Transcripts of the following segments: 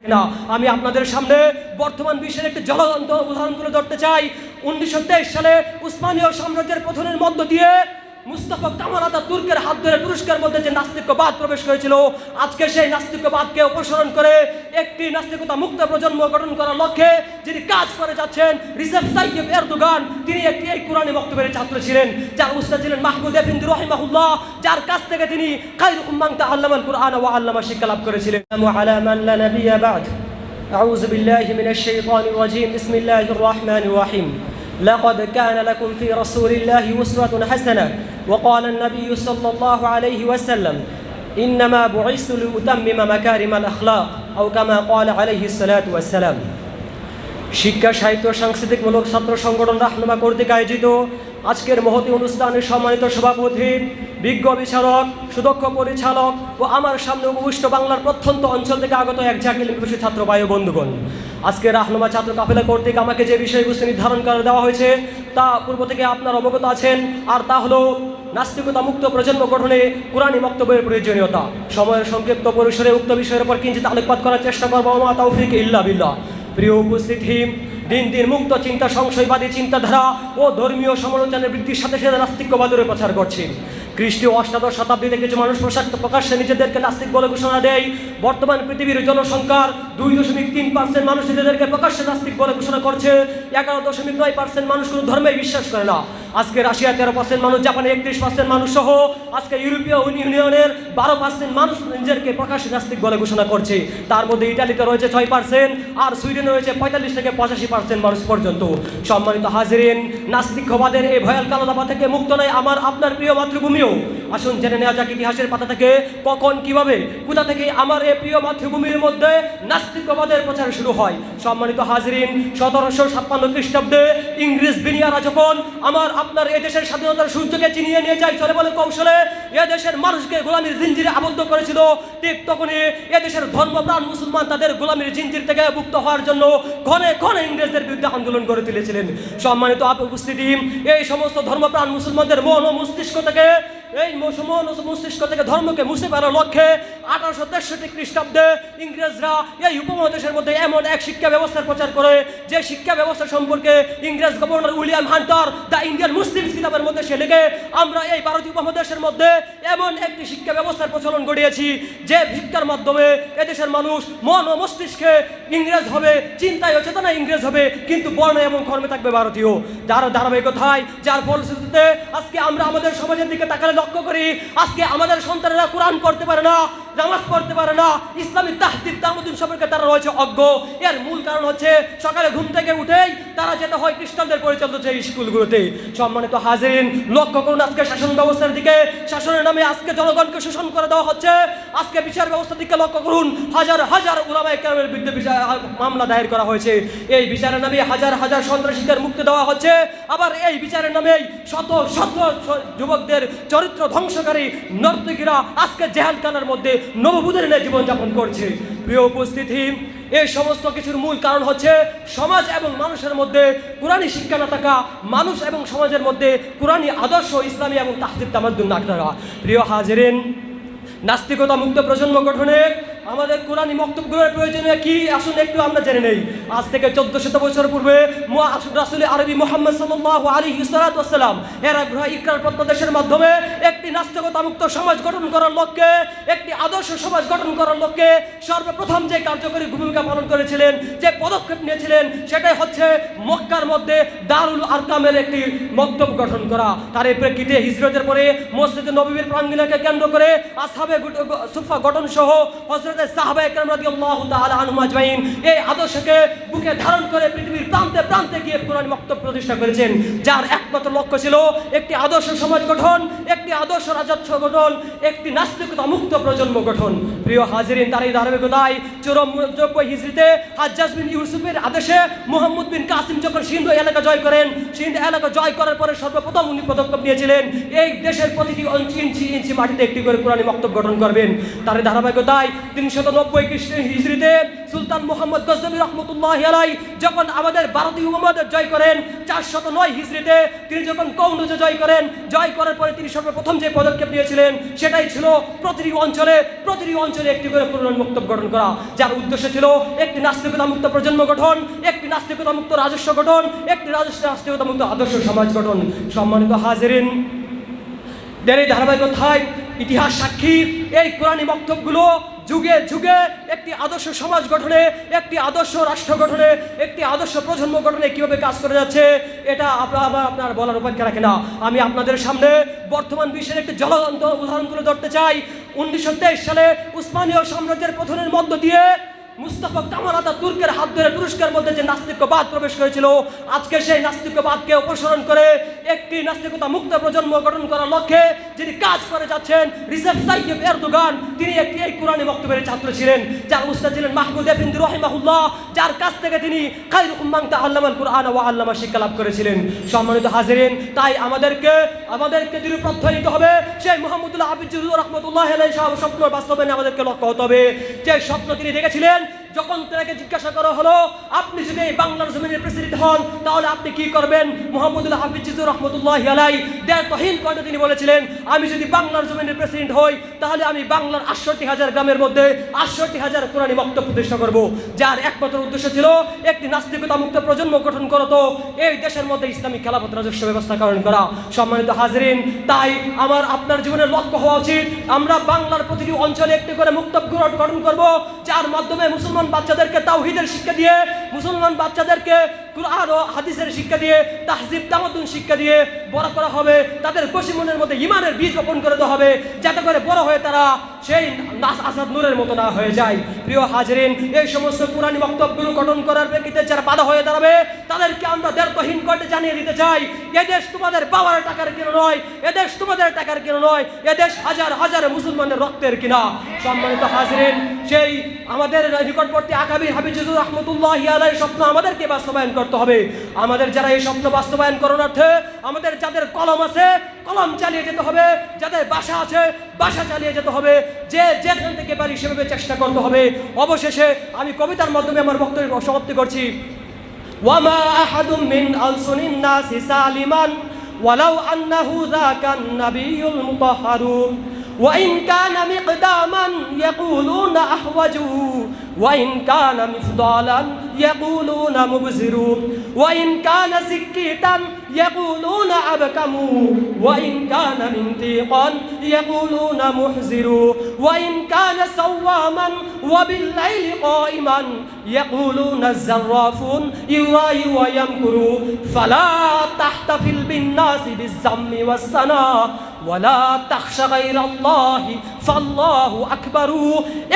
না, আমি আপনাদের সামনে বর্তমান বিশ্বের একটি জ্বলন্ত উদাহরণ তুলে ধরতে চাই। 1923 সালে উসমানীয় সাম্রাজ্যের পতনের মধ্য দিয়ে মুস্তাফা কামাল আতা তুর্কের হাত ধরে তুরস্কের মধ্যে যে নাস্তিক্যবাদ প্রবেশ করেছিল, আজকে সেই নাস্তিক্যবাদকে অপসারণ করে একটি নাস্তিকতা মুক্ত প্রজন্ম গঠন করার লক্ষ্যে যিনি কাজ করে যাচ্ছেন, রিসেপ তাইয়্যিব এরদোগান, তিনি একটি এই কোরআনী বক্তব্যের ছাত্র ছিলেন, যার উস্তাদ ছিলেন মাহমুদ এফেন্দি রাহিমাহুল্লাহ, যার কাছ থেকে তিনি খায়রুকুম মান তাআল্লামাল কুরআন ওয়া আল্লামা শিক্ষা লাভ করেছিলেন। আলা মান লা নাবিয়্যা বা'দ। আউযু বিল্লাহি মিনাশ শাইতানির রাজীম। বিসমিল্লাহির রাহমানির রাহিম। لقد كان لكم في رسول الله أسوة حسنة وقال النبي صلى الله عليه وسلم إنما بعثت لأتمم مكارم الأخلاق أو كما قال عليه الصلاة والسلام। শিক্ষা সাহিত্য সাংস্কৃতিকমূলক ছাত্র সংগঠন রাহনুমা কর্তৃক আয়োজিত আজকের মহতী অনুষ্ঠানের সম্মানিত সভাপতি, বিজ্ঞ বিচারক, সুদক্ষ পরিচালক ও আমার সামনে উপবিষ্ট বাংলার প্রত্যন্ত অঞ্চল থেকে আগত এক জাকিল বিশেষ ছাত্র ভাই ও বন্ধুগণ, আজকে রাহনুমা ছাত্র কাফেলা কর্তৃক আমাকে যে বিষয়বস্তু নির্ধারণ করে দেওয়া হয়েছে তা পূর্ব থেকে আপনার অবগত আছেন, আর তা হলো নাস্তিকতা মুক্ত প্রজন্ম গঠনে কোরআনী বক্তব্যের প্রয়োজনীয়তা। সময়ের সংক্ষিপ্ত পরিসরে উক্ত বিষয়ের উপর কিঞ্চিত আলোকপাত করার চেষ্টা করবো। মা তাওফিক ইল্লা বিল্লাহ। প্রিয় উপস্থিতি, দিন দিন মুক্ত চিন্তা, সংশয়বাদী চিন্তাধারা ও ধর্মীয় সমালোচনার বৃদ্ধির সাথে সাথে নাস্তিক্যবাদের প্রচার করছে। খ্রিস্টীয় অষ্টাদশ শতাব্দীতে কিছু মানুষ প্রকাশ্যে নিজেদেরকে নাস্তিক বলে ঘোষণা দেয়। বর্তমান পৃথিবীর জনসংখ্যার 2.3% মানুষ নিজেদেরকে প্রকাশ্যে নাস্তিক বলে ঘোষণা করছে। 11.9% মানুষ কোনো ধর্মে বিশ্বাস করে না। আজকে রাশিয়া 13% মানুষ, জাপানে 31% মানুষ সহ আজকে ইউরোপীয় ইউনিয়নের 12% মানুষ নিজেদেরকে প্রকাশ্যে নাস্তিক বলে ঘোষণা করছে। তার মধ্যে ইটালিতে রয়েছে 6% আর সুইডেনে রয়েছে 45 থেকে 85% মানুষ পর্যন্ত। সম্মানিত হাজিরিন, নাস্তিকবাদের এই ভয়াল কালোদাপা থেকে মুক্ত নয় আমার আপনার প্রিয় মাতৃভূমিও। আসুন জেনে নেওয়া যাক ইতিহাসের পাতা থেকে কখন, কিভাবে, কোথা থেকে আমার এই প্রিয় মাতৃভূমির মধ্যে নাস্তিকবাদের প্রচার শুরু হয়। সম্মানিত হাজিরিন, 1756 খ্রিস্টাব্দে ইংরেজ বিনিয়ারা যখন আমার আপনার এই দেশের স্বাধীনতার সূর্যকে চিনিয়ে নিয়ে যায় চলে বলে কৌশলে এদেশের মানুষকে গোলামির জিঞ্জিরে আবদ্ধ করেছিল, ঠিক তখনই এদেশের ধর্মপ্রাণ মুসলমান তাদের গোলামির জিঞ্জির থেকে মুক্ত হওয়ার জন্য ঘনে ঘনে ইংরেজদের বিরুদ্ধে আন্দোলন করে তুলেছিলেন। সম্মানিত উপস্থিতি, এই সমস্ত ধর্মপ্রাণ মুসলমানদের মন ও মস্তিষ্ক থেকে ধর্মকে মুছে ফেলার লক্ষ্যে 1863 খ্রিস্টাব্দে ইংরেজরা এই উপমহাদেশের মধ্যে এমন এক শিক্ষা ব্যবস্থার প্রচার করে, যে শিক্ষা ব্যবস্থা সম্পর্কে ইংরেজ governor William Hunter the Indian Muslims কিতাবের মধ্যে সে লিখে, আমরা এই ভারতীয় উপমহাদেশের মধ্যে এমন একটি শিক্ষা ব্যবস্থার প্রচলন ঘটিয়েছি যে শিক্ষার মাধ্যমে এদেশের মানুষ মন ও মস্তিষ্কে ইংরেজ হবে, চিন্তায় ও চেতনায় ইংরেজ হবে, কিন্তু বর্ণ এবং কর্মে থাকবে ভারতীয়। যার ধারাবাহিকতায়, যার ফলশ্রুতিতে আজকে আমরা আমাদের সমাজের দিকে তাকালে লক্ষ্য করি, আজকে আমাদের সন্তানেরা কোরআন পড়তে পারে না, নামাজ পড়তে পারে না, ইসলামী তাহদিদ তামুদ্দিন সম্পর্কে তারা রয়েছে অজ্ঞ। এর মূল কারণ হচ্ছে সকালে ঘুম থেকে উঠেই তারা যেতে হয় খ্রিস্টানদের পরিচালিত সেই স্কুলগুলোতে। সম্মানিত হাজিরিন, লক্ষ্য করুন আজকে শাসন ব্যবস্থার দিকে, শাসনের নামে আজকে জনগণকে শোষণ করে দেওয়া হচ্ছে। আজকে বিচার ব্যবস্থার দিকে লক্ষ্য করুন, হাজার হাজার উলামায়ে কেরামের বিরুদ্ধে মামলা দায়ের করা হয়েছে। এই বিচারের নামে হাজার হাজার সন্ত্রাসীদের মুক্তি দেওয়া হচ্ছে, আবার এই বিচারের নামেই শত শত যুবকদের চরিত্র ধ্বংসকারী নর্তকীরা আজকে জেহালখানার মধ্যে নববধূর ন্যায় জীবনযাপন করছে। প্রিয় উপস্থিতি, এই সমস্ত কিছুর মূল কারণ হচ্ছে সমাজ এবং মানুষের মধ্যে কোরআনী শিক্ষা না থাকা, মানুষ এবং সমাজের মধ্যে কোরআনী আদর্শ, ইসলামী এবং তাহদিদ তামাদ্দুন না থাকা। প্রিয় হাজিরিন, নাস্তিকতা মুক্ত প্রজন্ম গঠনে আমাদের কোরআনী বক্তব্যের প্রয়োজনীয় কি, আসুন একটু আমরা জেনে নেই। আজ থেকে 1400 বছর পূর্বে রাসূল আরবি মুহাম্মদ সাল্লাল্লাহু আলাইহি ওয়াসাল্লাম ইকরার প্রত্যাদেশের মাধ্যমে একটি নাস্তিকতা মুক্ত সমাজ গঠন করার লক্ষ্যে, একটি আদর্শ সমাজ গঠন করার লক্ষ্যে সর্বপ্রথম যে কার্যকরী ভূমিকা পালন করেছিলেন, যে পদক্ষেপ নিয়েছিলেন, সেটাই হচ্ছে মক্কার মধ্যে দারুল আরকামের একটি মক্তব গঠন করা। তার এই প্রেক্ষিতে হিজরতের পরে মসজিদে নববীর প্রাঙ্গণকে কেন্দ্র করে আসহাবে সুফা গঠন সহ হযরত সাহাবায়ে কেরাম রাদিয়াল্লাহু তাআলা আনহুম আজমাইন এই আদর্শকে বুকে ধারণ করে পৃথিবীর প্রান্তে প্রান্তে গিয়ে কোরআনী মক্তব প্রতিষ্ঠা করেছেন, যার একমাত্র লক্ষ্য ছিল একটি আদর্শ সমাজ গঠন, একটি আদর্শ রাজত্ব গঠন, একটি নাস্তিকতা মুক্ত প্রজন্ম গঠন। প্রিয় হাজিরিন, তার এই ধারাবাহিকতায় 94 হিজরিতে হাজ্জাজ বিন ইউসুফের আদেশে মুহাম্মদ বিন কাসিম যখন সিন্ধু এলাকা জয় করেন, সিন্ধু এলাকা জয় করার পরে সর্বপ্রথম উনি পদক্ষেপ নিয়েছিলেন এই দেশের প্রতিটি ইঞ্চি ইঞ্চি মাটিতে একটি করে কোরআনী মক্তব গঠন করবেন। তার ধারাবাহিকতায় তিনি 390 হিজরিতে সুলতান মুহাম্মদ গজনবী রহমতুল্লাহি আলাইহি যখন আমাদের ভারতীয় উপমহাদেশ জয় করেন, 409 হিজরিতে তিনি যখন কৌন্ডুজ জয় করেন, জয় করার পরে তিনি সর্বপ্রথম যে পদক্ষেপ নিয়েছিলেন সেটাই ছিল প্রতিটি অঞ্চলে একটি করে প্রজন্ম মুক্ত গঠন করা, যার উদ্দেশ্য ছিল একটি নাস্তিকতা মুক্ত প্রজন্ম গঠন, একটি নাস্তিকতা মুক্ত রাজস্ব গঠন, একটি নাস্তিকতা মুক্ত আদর্শ সমাজ গঠন। সম্মানিত হাজিরিন, এই ধারাবাহিকতায় ইতিহাস সাক্ষী এই কোরআনী বক্তব্যগুলো যুগে যুগে একটি আদর্শ সমাজ গঠনে, একটি আদর্শ রাষ্ট্র গঠনে, একটি আদর্শ প্রজন্ম গঠনে কিভাবে কাজ করে যাচ্ছে এটা আপনার বলার অপেক্ষা রাখে না। আমি আপনাদের সামনে বর্তমান বিশ্বের একটি জ্বলন্ত উদাহরণ তুলে ধরতে চাই। 1923 সালে উসমানীয় সাম্রাজ্যের পতনের মধ্য দিয়ে মুস্তাফা কামাল আতা তুর্কের হাত ধরে তুরস্কের মধ্যে যে নাস্তিক্যবাদ প্রবেশ করেছিল, আজকে সেই নাস্তিক্যবাদকে অপসারণ করে একটি নাস্তিকতা মুক্ত প্রজন্ম গঠন করার লক্ষ্যে যিনি কাজ করে যাচ্ছেন রিসেপ তাইয়্যিব এরদোগান, তিনি এই কোরআনী বক্তব্যের ছাত্র ছিলেন, যার উস্তাদ ছিলেন মাহমুদ এফেন্দি রাহিমাহুল্লাহ, যার কাছ থেকে তিনি খায়রুকুম মান তাআল্লামাল কুরআন ওয়া আল্লামা শিক্ষা লাভ করেছিলেন। সম্মানিত হাজিরিন, তাই আমাদেরকে দৃঢ়প্রত্যয় নিতে হবে। সেই মুহাম্মদুল হাফিজ রাহমাতুল্লাহি আলাইহি স্বপ্ন বাস্তবায়নে আমাদেরকে লক্ষ্য হতে হবে। যে স্বপ্ন তিনি দেখেছিলেন, যখন তাকে জিজ্ঞাসা করা হলো আপনি যদি এই বাংলার জমিনের প্রেসিডেন্ট হন তাহলে আপনি কি করবেন, মুহাম্মদুল হাফিজ রহমতুল্লাহি আলাইহি দ্ব্যর্থহীন কণ্ঠে তিনি বলেছিলেন, আমি যদি বাংলার জমিনের প্রেসিডেন্ট হই তাহলে আমি বাংলার 68,000 গ্রামের মধ্যে 68,000 কোরআনী বক্তব্য প্রতিষ্ঠা করব, যার একমাত্র উদ্দেশ্য ছিল একটি নাস্তিকতা মুক্ত প্রজন্ম গঠন করত, এই দেশের মধ্যে ইসলামিক খেলাফত রাজস্ব ব্যবস্থাকরণ করা। সম্মানিত হাজিরিন, তাই আপনার জীবনের লক্ষ্য হওয়া উচিত আমরা বাংলার প্রতিটি অঞ্চলে একটি করে মুক্ত গঠন করব, যার মাধ্যমে মুসলমান বাচ্চাদেরকে তাওহীদের শিক্ষা দিয়ে, মুসলমান বাচ্চাদেরকে কুরআন ও হাদিসের শিক্ষা দিয়ে, তাহজিব তামাদ্দুন শিক্ষা দিয়ে বড় করা হবে, তাদের খুশি মনের মধ্যে ঈমানের বীজ বপন করে দেওয়া হবে, যাতে করে বড় হয়ে তারা সেই নাস আসাদ নূরের মতো না হয়ে যায়। প্রিয় হাজিরিন, এই সমস্ত কোরআনী বক্তব্যগুলো গঠন করার প্রেক্ষিতে যারা বাধা হয়ে দাঁড়াবে তাদেরকে আমরা দ্ব্যর্থহীন করে জানিয়ে দিতে চাই, এদেশ তোমাদের বাবার টাকার কিনা নয়, এদেশ তোমাদের টাকার কিনা নয়, এদেশ হাজার হাজার মুসলমানের রক্তের কিনা। সম্মানিত হাজিরিন, সেই আমাদের নিকটবর্তী আকাবি হাফিজুর রহমতুল্লাহি আলাইহি স্বপ্ন আমাদেরকে বাস্তবায়ন করতে হবে। আমাদের যারা এই স্বপ্ন বাস্তবায়ন করণার্থে আমাদের যাদের কলম আছে কলম চালিয়ে যেতে হবে, যাদের বাসা আছে বাসা চালিয়ে যেতে হবে, যে যেখান থেকে পারি সেভাবে চেষ্টা করতে হবে। অবশেষে আমি কবিতার মাধ্যমে আমার বক্তব্য সমাপ্তি করছি। ওয়ামা আহাদুম মিন আলসুনিন নাসি সালিমান ওয়ালাউ আন্নাহু যাকান নাবিয়ুল মুতাহহারু وإن كان مقداما يقولون أحوجه وإن كان مفضالا يقولون مبزر وإن كان سكيتا يقولون أبكم وإن كان منطقا يقولون محزر وإن كان صواما وبالليل قائما يقولون الزراف يرائي ويمكر فلا تحتفل بالناس بالذم والثناء ولا تخش غير الله فالله أكبر।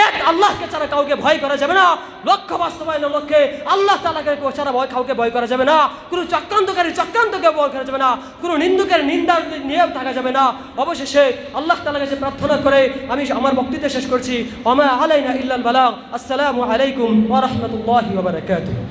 এক আল্লাহকে ছাড়া কাউকে ভয় করা যাবে না, লক্ষ্য বাস্তবায়নের লক্ষ্যে আল্লাহ তাআলাকে ছাড়া কাউকে ভয় করা যাবে না, কোনো চক্রান্তকে ভয় করা যাবে না, কোনো নিন্দুকের নিন্দা নিয়ে থাকা যাবে না। অবশেষে আল্লাহ তাআলার কাছে প্রার্থনা করে আমি আমার বক্তৃতা শেষ করছি। ওমা আলাইনা ইল্লাল বালাগ। আসসালামু আলাইকুম ওয়া রাহমাতুল্লাহি ওয়া বারাকাতুহু।